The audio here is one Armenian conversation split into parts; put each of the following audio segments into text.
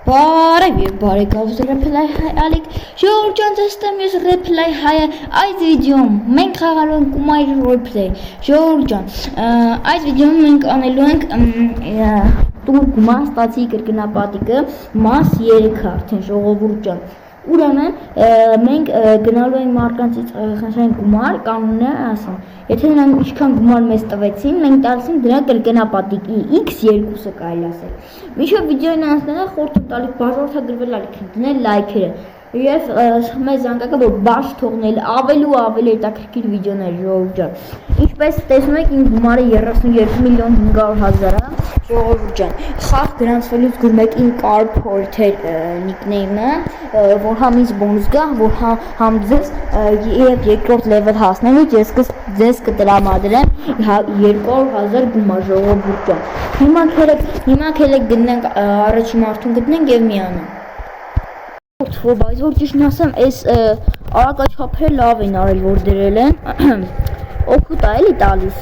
Բարեկავს Reply Hi Ալիկ Ժողովուրդ ջան, ես Reply Hi-ը այս վիդեոում մենք խաղալու ենք Kumai Roleplay Ժողովուրդ ջան, այս վիդեոում մենք անելու ենք տուր գումար ստացի կրկնապատիկը մաս 3 արդեն ժողովուրդ ջան Ուրեմն մենք գնալու ենք մարկանցից խնդրենք գումար կանոնն է ասում Եթե նրանք ինչքան գումար մեզ տվեցին, մենք տալիս ենք դրա կրկնապատիկի x2-ը կարելի ասել Մինչև վիդեոն անցնելը խորհուրդ եմ տալիս բաժանորդագրվել ալիք դնել լայքերը Եվ մեզ զանգակը որ բաց թողնել ավելի ու ավելի հետաքրքիր վիդեոներ ժողովուրդ ջան Ինչպես տեսնում եք իմ գումարը 32 միլիոն 500 հազար է ժողովուրդ ջան Խաղ գրանցվելուց գում եք իմ Carporter նիկնեյմը որ համ ինձ բոնուս գա որ համ ձեզ եւ երկրորդ level հասնելուց ես ձեզ կտրամադրեմ 200,000 գումար ժողովուրդ ջան Հիմա քելեք գնանք առաջին մարդուն գտնենք եւ միանանք Բայց որ ճիշտն ասեմ, այս արագաչափերը լավ են արել, որ դրել են Օգուտ է էլի տալիս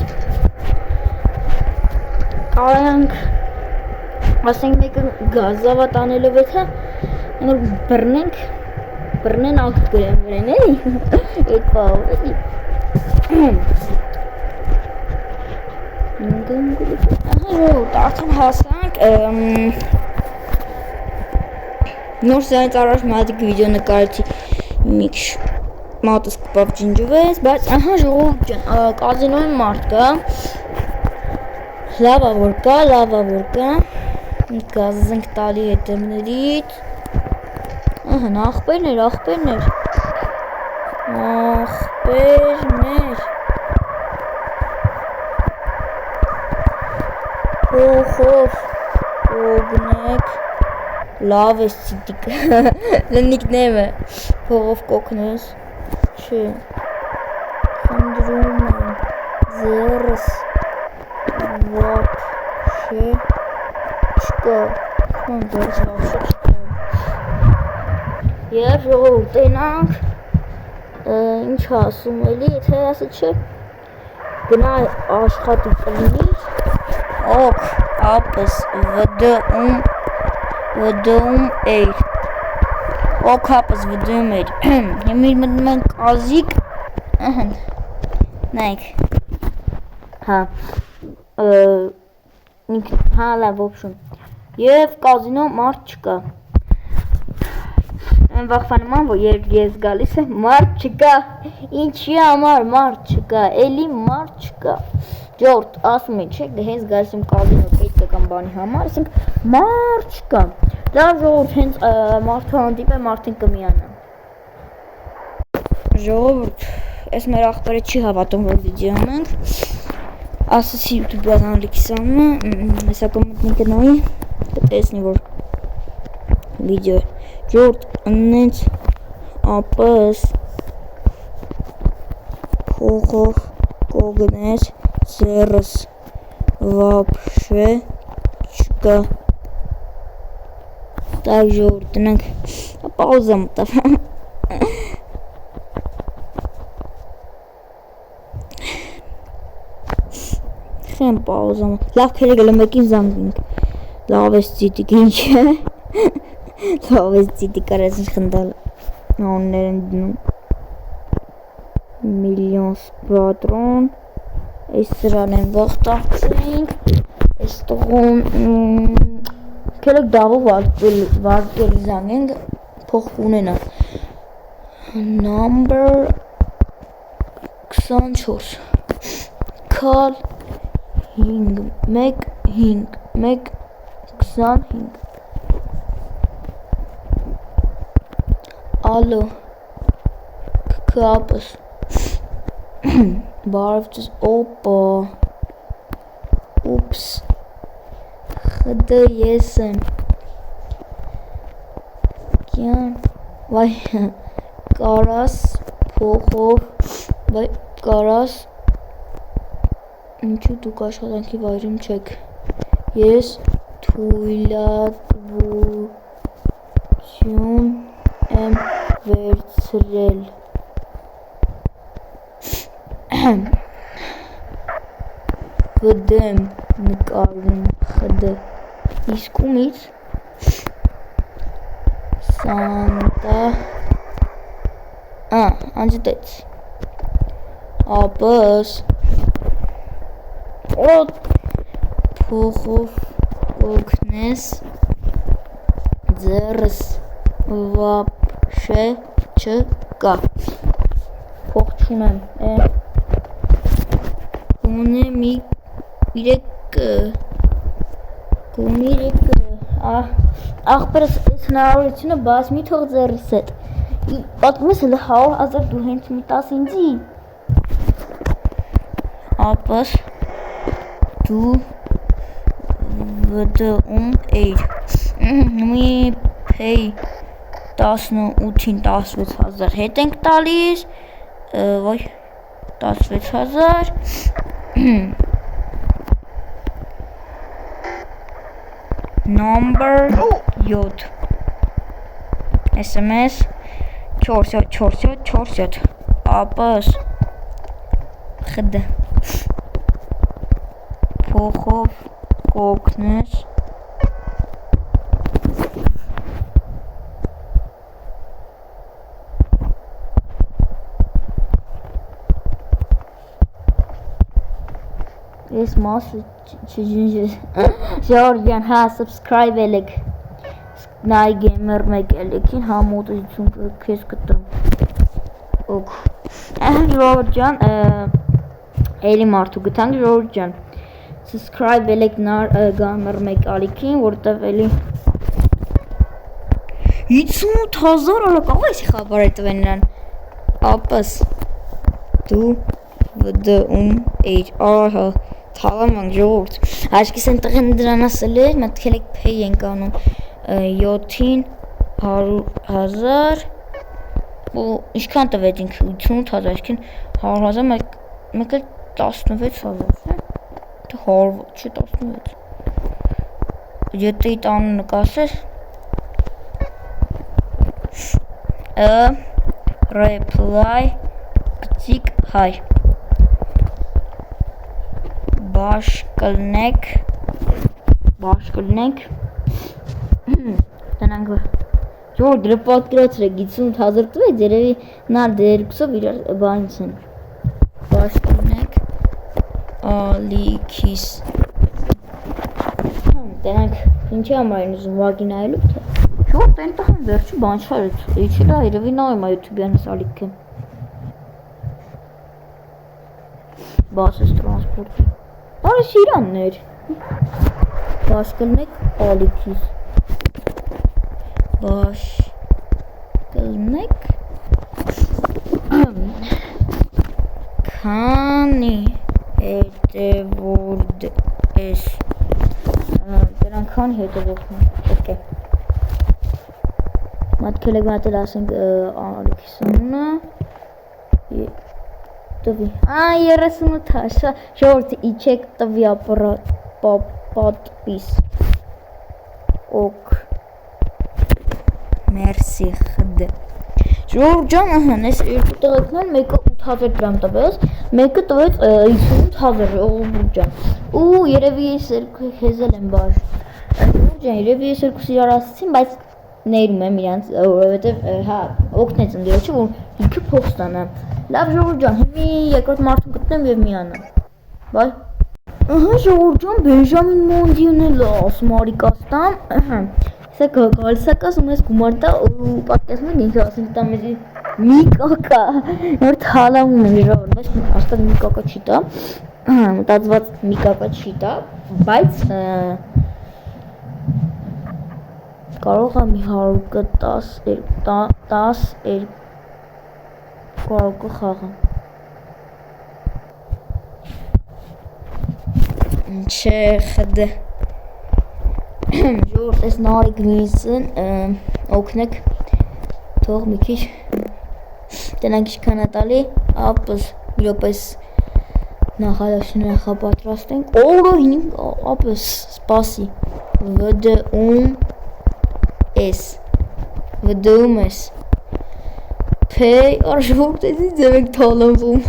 Կարանք ասենք մեկը գազավա տանելով եթե Նոր բռնեն ակտ գրեմ վրեն էլի Էդ պահով էլի Արդեն հասանք Նոր սրանից առաջ մատիկ վիդեո նկարեցի մի քիչ մատս կպավ ջնջվեց, բայց ահա ժողովուրդ ջան, կազինոյի մարդ կա Լավա որ կա Գազս ենք տալի հետևներից Ահան աղբերներ Հոխով Կոգնեք Լավ ես ծիտիկը, լնիկնեմ է, փողով կոգնես, չէ, խնդրում եմ, ձերս, վապշե, չկա, ձերս վապշե չկա, և ժողովուրդ տենանք, ինչ ասում էլի, եթե ասը չէ, գնա աշխատի կլինից, օք, ապս, վդում էիր Օքապս վդում էիր Հիմիր մտնում են կազիկ Ահն Նայք Հա Հա լավ ոբշում Եվ կազինո մարդ չկա Են վախվանում են որ երբ ես գալիս է մարդ չկա Ինչի համար մարդ չկա Էլի մարդ չկա Ջորդ ասում են չեք դե հենց գալիս եմ կազինո պետական բանի համար ասենք մարդ չկա Լավ ժողովուրդ հենց մարդու հանդիպ է մարդին կմիանա Ժողովուրդ ես մեր աղբերը չի հավատում որ վիդեոն ենք ասացի YouTube անալիքս անունը հեսա կմտնի կնայի կտեսնի որ վիդեո ժողովուրդ ըննենց ապս փողով կոգնես ձերս վապշե չկա Так, ժողովուրդ, տնենք պաուզա մտավ Խեմ պաուզա մտավ Լավ քերը գլեմ եկին զանգինք Լավ ես ծիտիկ ինչ է Լավ ես ծիտիկ արես ինչ խնդալ Աններ են դնում Միլիոն սպատրոն Այս սրան են վաղտացենք Այս տղում Քելեք դավով վարկել զանգենք փող ունենա Number 24 Call 5 25 Ալո Կապս Բարվջս օպա Ուպս Խդը ես եմ Կյան Վայ Կարաս Փողով Վայ Կարաս Ինչու դուք աշխատանքի վայրում չեք Ես թույլատվություն եմ վերցրել Գդեմ նկարում խդը Իսկ ումից Սանտա անջտեց ապս օդ փողով օգնես ձերս վապշե չկա փող չունեմ ունե մի իրեկը աղբերս այս հնարավորությունը բաց մի թող ձերս հետ պատմում ես հլը 100,000 դու հենց մի տաս ինձի ապս դու վդում էիր մի պեյ 18-ին 16,000 հետ ենք տալիս ոյ 16,000 number 7 SMS 4 ապս խդ փողով կօգնես Ես մասը Ժորժյան, հա, subscribe ելեք նայ գեմեր մեկ ելեքին, հա, մոտիություն կեզ կտամ ոք Ժորժյան, էլի մարդու գտանք Ժորժյան subscribe ելեք գամեր մեկ ալիքին, որտև էլի 58,000 արա կաղ էսի խաբար է տվեն նրան ապս դու վդում էիր ահա Թալամանք ժողորդ, աշկիս են տղեն դրան ասել է, մտքել եք պեյ ենք անում 7-ին 100,000 ու իշքան տվեցինք 88,000, իշքին 100,000 մեկ էլ 16,000 թե 100 չի 16 7-ի տանը նկասես reply կծիկ հայ Բաշկլնեք տնանք ժոր դրը պատկրացրեք 58,000 տվեց երևի նար դերքսով իրար բանից են բաշկլնեք ալիքիս տնանք ինչի համար են ուզում վագի նայելու ժոր տենտահան վերջի բան չարեց իչիլա երևի նայում ա յութուբյանս ալիքը բասես տրանսպորտի Արես իրաններ Բաշկլնեք ալիքիս Բաշկլնեք Քանի հետևորդ ես Դրանք քանի հետևորդն է Մատքել եք մատել ասենք ալիքիս ունը տվի 38 ժողորդ իչեք տվի պատպիս օք մերսի խդ ժողորդ ջան ահան ես երկու տղեկնել մեկը 8,000 գրամ տվեց մեկը տվեց 58,000 ժողորդ ջան ու երևի ես հեզել եմ բաշ ժողորդ ջան երևի ես երկուս իրար ասեցին բայց ներում եմ իրանց որովհետև հա օգնեց ընդիրոջը որ ինքը փող ստանամ Լավ ժողորդ ջան, հիմի երկրորդ մարդուն գտնեմ և միանամ Բայ Ահա ժողորդ ջան, Բենժամին Մոնդիուն էլ ասում արիկաստամ Սա գալիս է կասում ես գումար տա ու պատկասում ենք ինքը ասենք տա մեզի մի կակա Նոր թալամում են ժողորդ, բայց աստատ մի կակա չի տա Մտածված մի կակա չի տա, բայց կարող է մի 110 Կարոկը խաղը Չէ խդ Ժորդ ես նարիք միսն օգնեք թող մի քիչ տնանք իշքան ատալի ապս իրոպես նախադասություն նախապատրաստենք օրը հինք ապս սպասի վդում ես Pay արժվորդ էզի ձև եք թալանվում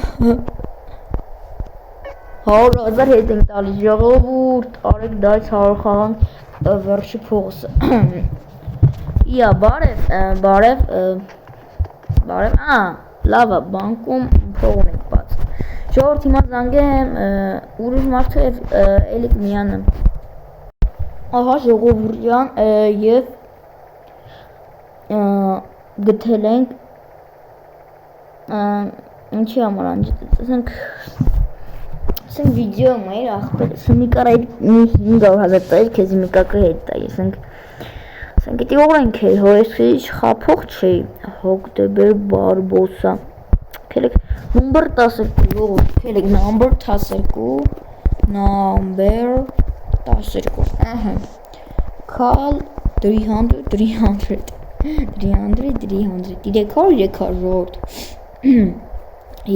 100,000 հետ ենք տալիս ժողովուրդ արեք դայց 100 խաղանք վերջի փողսը Իա, բարև, լավ է, բանկում փող ունենք բաց։ Ժողովուրդ հիմա զանգեմ ուրիշ մարդը եւ էլի կմիանամ։ Ահա ժողովուրդ ջան, եւ գտել ենք ինչի համար անջատեցինք վիդեո մեր ախպեր, մի կարա 500,000 տայր, քեզ մի կակը հետ տայ, ասենք գիտի օրենք է, հոյեսի խափող չի, հոկտեմբեր բարբոսա, կելեք նումբր 12, կելեք նամբր 12, ահա, կալ 300, 300 ժորդ,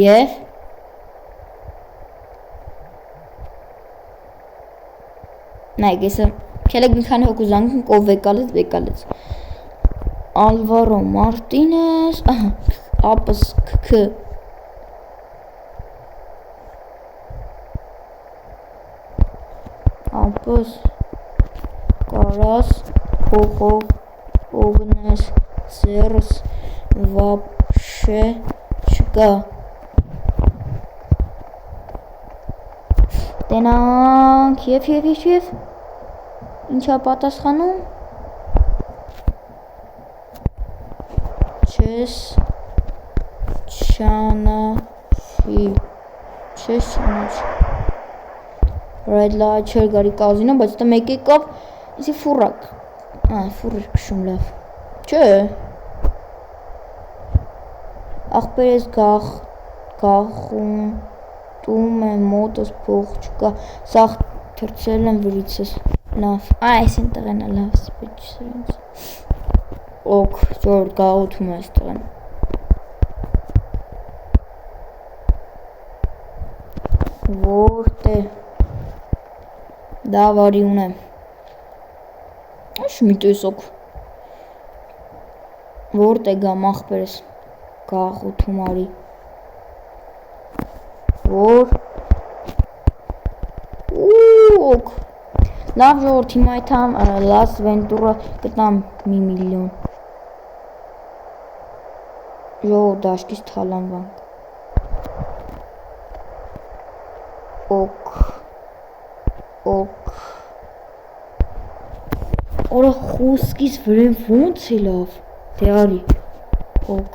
և նայք եսը Կելեք մի քանի հոգու զանգենք ով վեկալեց Ալվարո Մարտինես ապս քք ապս կարաս փողով օգնես ծերս վաբշե չկա տենանք և Ինչա պատասխանում չես չանաչի Այդ լա չեր գարի կազինո, բայց դա մեկ եկավ իսի ֆուրակ ֆուրր կշում լավ Չէ աղբերես գաղում տում է մոտս փող չկա սաղ թրցել եմ վրիցս Լավ, այս են տղենա լավ սպեջ սրանց Օք, ժոր գաղութում է այս տղեն Որտ է Դավարի ունեմ Աշ մի տեսոք Որտ է գամ աղբերես Գաղութում արի Որ Օք Լավ ժողորդ հիմա այդամ լաս վենտուրը գտնամ մի միլիոն Ժողորդ դաշկից թալանվանք Օք Օրա խոսքից վրեն ոնց է լավ Դեղարի Օք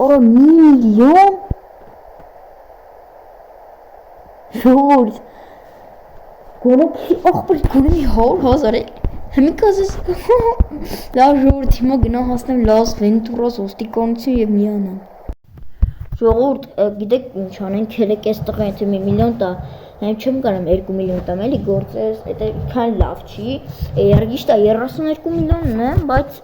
Օրա մի միլիոն Ժողորդ Աղբեր գոնի 100,000 Հմի կազես Լավ ժողորդ հիմա գնա հասնեմ լաս վենտուրաս ոստիկանություն և միանամ Ժողորդ գիտեք ինչ անենք հելեք ես տղա եթե մի միլիոն տա Հեմ չեմ կարամ 2 միլիոն տամ էլի գործես Էտե քան լավ չի Երգիշ տա 32 միլիոնն է բայց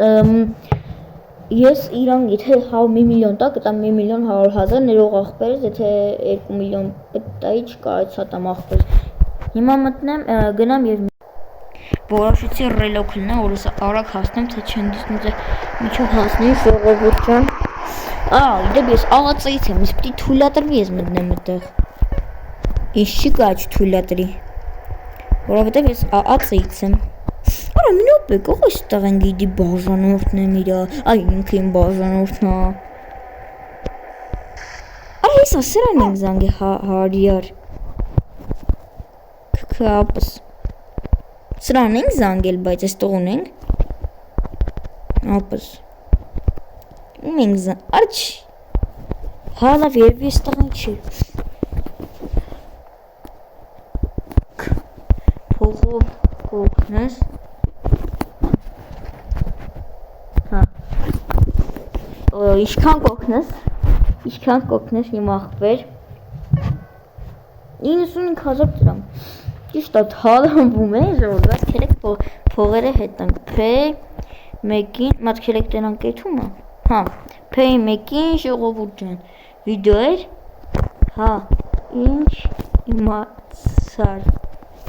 Ես իրան եթե մի միլիոն տա կտամ 1 միլիոն 100,000 ներող աղբերս եթե 2 միլիոն պտտայի չկարեցա տամ աղբերս Հիմա մտնեմ գնամ և Որոշեցի ռելոք լնա որս արագ հասնեմ թե չեն դիսնում թե միջով հասնի ժողովուրդ ջան Դեպ ես աղացից եմ ես պիտի թույլատրվի ես մտնեմ այդտեղ Ես չի կա չթույլատրի Որովհետև ես աղացից եմ Արա մինոպեկ ող ես տղեն գիդի բաժանորդն եմ իրա Այ ինքը իմ բաժանորդն է Արա ես ասերան ենք զանգ է հարյար Կապս Սրան ենք զանգել, բայց ես տող ունենք Ապս Ում ենք զանգ Արչ Հալավ երվի ես տղան չի Փողով կողնես Իշքան կողնես իմ աղբեր 95,000 դրամ Ճիշտ է թալանվում է ժողովուրդ քերեք փողերը հետանք P1-ին մատ քերեք տենանք էթումը Հա P1-ին ժողովուրդ ջան վիդեո էր Հա ինչ իմացար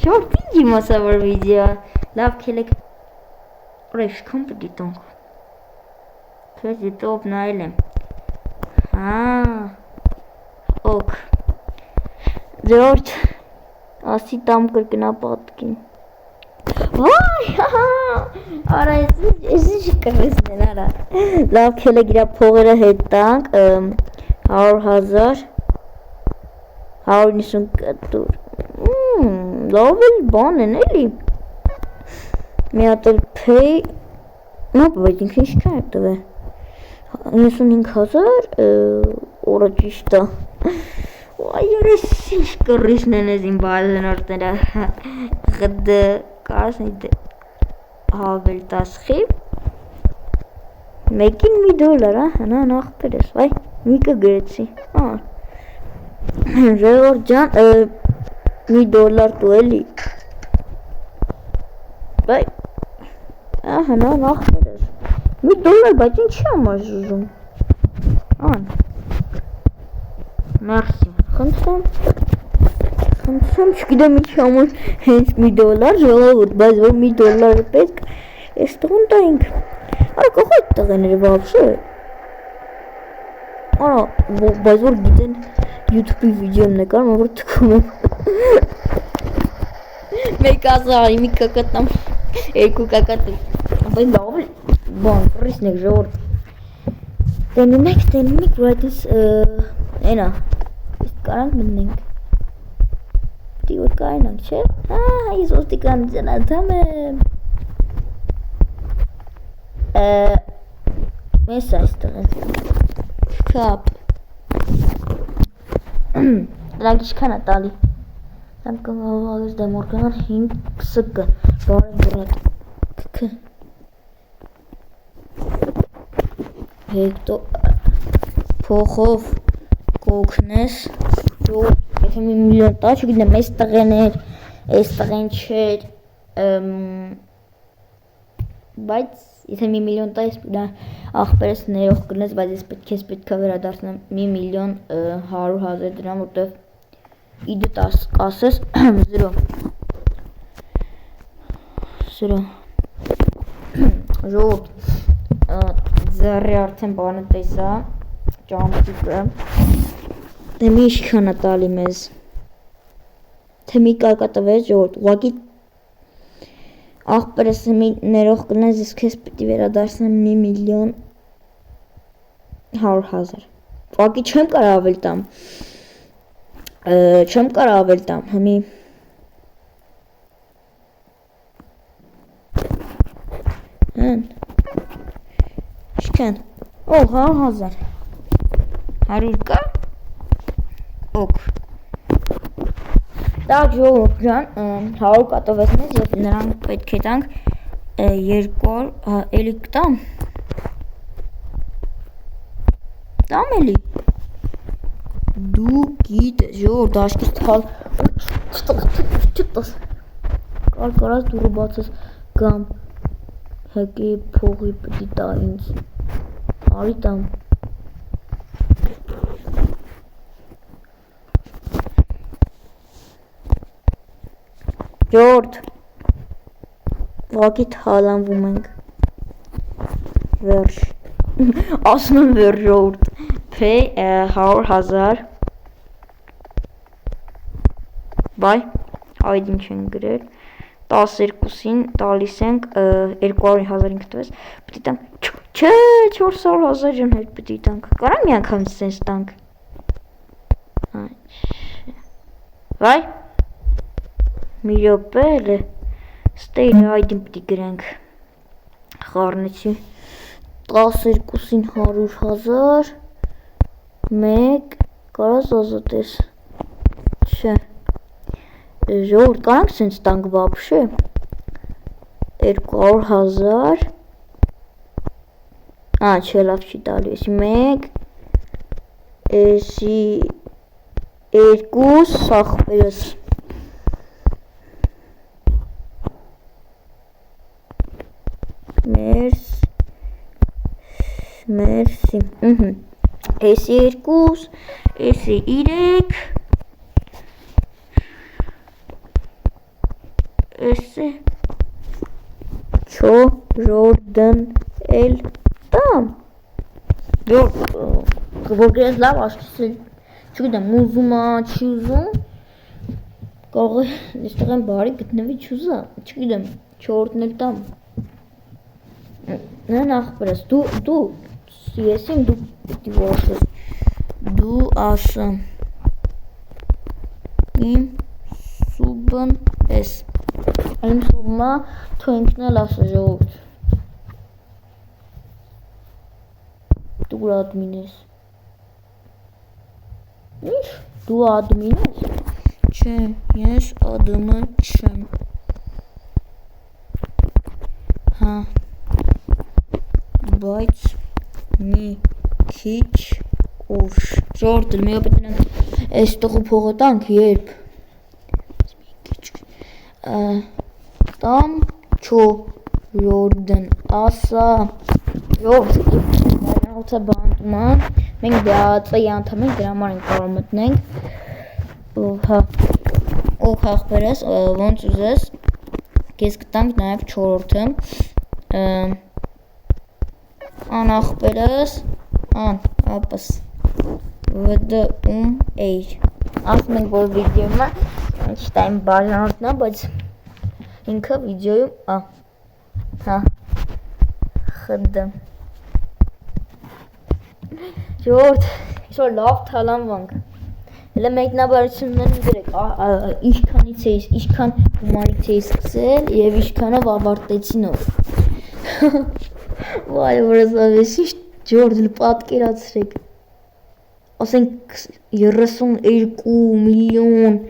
Չորդ ինչ իմացա որ վիդեո լավ քերեք Ռեշ քան պիտի տանք Քեզ ետով նայել եմ Հա Օք Ժողովուրդ Ասի տամ կրկնա պատկին Վայ, արա, ես կրեսնեն արա։ Լավ քելը գիրա փողերը հետ տանք 100,000 150 կտուր։ Լավ էլ բան են էլի։ Մի հատ էլ pay նա բայց ինքը ինչքան է տվել 95,000 օրը ճիշտ է։ Այ երես ինչ կռիսնեն ես իմ բազենորները ղդ կասնի հավել տասխի մեկին $1 հնա նախպեր ես վայ միկը գրեցի ժողոր ջան $1 տու էլի վայ հնա նախպեր ես $1 բայց ինչի համար զուզում մերսի խնդրեմ չգիտեմ ինչի համար հենց $1 ժողովուրդ բայց որ $1 պետք ես տղուն տայինք արա կողո այդ տղեները վաբշե արա բայց որ գիտեն YouTube-ի վիդեոն նկարում որ թքում եմ մեկ ասարի մի կակատնամ երկու կակատի բայց լավ է բան ռիսնեք ժողովուրդ տենում եք որ այդպես էնա կարանք մտնենք Պետք որ կարենանք չէ ես ոստիկան ձնատամ եմ մեզ այստեղ են կապ դրանք ինչքան է տալի դրանք կհավագես դեմորկանան 5 սկը բարև բրատ կքը հեկտո փոխով կոգնես եթե մի միլիոն տա չգիտեմ այս տղեն էր այս տղեն չէր բայց եթե մի միլիոն տա ես աղբերս ներող կրնես բայց ես քեզ պետք է վերադարձնեմ 1,100,000 դրամ որտեվ իդիտ ասես 0 ժողովուրդ ձեռի արդեն բանը տեսա ճամփիկը թե մի ինչքան է տալի մեզ թե մի կարկա տվեց ժողովուրդ ուղղակի աղբերս մի ներող կնես ես քեզ պետք է վերադարձնեմ 1,100,000 ուղղակի չեմ կարող ավել տամ հիմի ինչքան 100,000 100 կա ոք Տակ ժողովուրդ ջան 100 կատովեց մեզ և նրանք պետք է տանք 2 էլի կտամ տամ էլի դու գիտես ժողովուրդ աշկից թալ կարած դուրը բացես կամ հեկի փողի պտի տա ինձ արի տամ Ժողովուրդ ուղղակի թալանվում ենք վերջ ասում եմ վերջ ժողովուրդ pay 100,000 բայ այդ ինչ են գրել 12-ին տալիս ենք 200,000-ին կտվես պետք է տանք չէ 400,000 ջան հետ պետք է տանք կարա մի անգամ սենց տանք բայ մի րոպե էլ ստեյլը այդին պետք է գրենք խառնեցի 12-ին 100,000 մեկ կարաս ազատես չէ ժողովուրդ կարանք սենց տանք վաբշե 200,000 չէ լավ չի տալի էսի մեկ էսի 2 սախպերս Մերսի էսի 2 էսի 3 էսի Jordan էլ տամ որ գրես լավ աշկիսը չգիտեմ ուզում չի ուզում կարող է այստեղ են բարի գտնվի չուզա չգիտեմ չորդն էլ տամ նախբերես դու եսին դու պիտի որոշես դու ասա իմ սուբն ես իմ սուբմա թու ինքն էլ ասա ժողովուրդ դու ադմին ես ինչ դու ադմին ես չէ ես ադմը չեմ հա բայց մի քիչ ուշ ժողովուրդ մի օպետ մենակ այս տղու փողը տանք երբ տամ չո Jordan ասա ժողովուրդ բանտում մենք դրածայի անդամ ենք դրա համար ենք կարող մտնենք հա ու խախբերես ոնց ուզես կես կտանք նաև չորորդը անախբերես ապս վդում էյր ասում ենք որ վիդեոյում չտայմ բաժանորդն է բայց ինքը վիդեոյում հա խդ ժողովուրդ ինչ-որ լավ թալանվանք հələ մեկնաբարություններն գրեք ինչքանից էի ինչքան գումարից էի սկսել և ինչքանով ավարտեցի նոր վայ որս ավեսի ժողովուրդ պատկերացրեք ասենք 32 միլիոն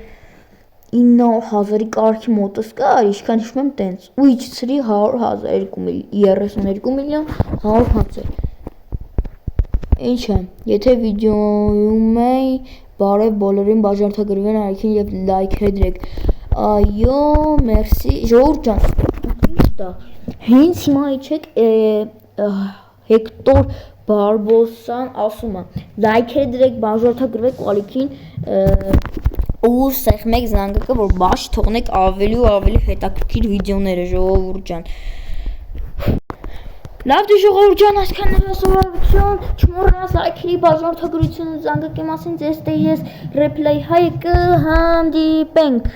900,000-ի կարգի մոտս կար ինչքան հիշում եմ տենց ու իջցրի 100,000 32 միլիոն 100,000 ինչ է եթե վիդեոյում էի բարև բոլորին բաժանորդագրվեն արիքին և լայքեր դրեք այո մերսի ժողովուրդ ջան հենց հիմա իջեք Հեկտոր Բարբոսան ասում է լայքեր դրեք բաժանորդագրվեք արիքին ու սեղմեք զանգակը որ բաց թողնեք ավելի ու ավելի հետաքրքիր վիդեոները ժողովուրդ ջան լավ դու ժողովուրդ ջան այսքան էր սովորություն չմոռանաս լայքերի բաժանորդագրությունը զանգակի մասին ձեզ դե ես ռեփլեյ հայը կհանդիպենք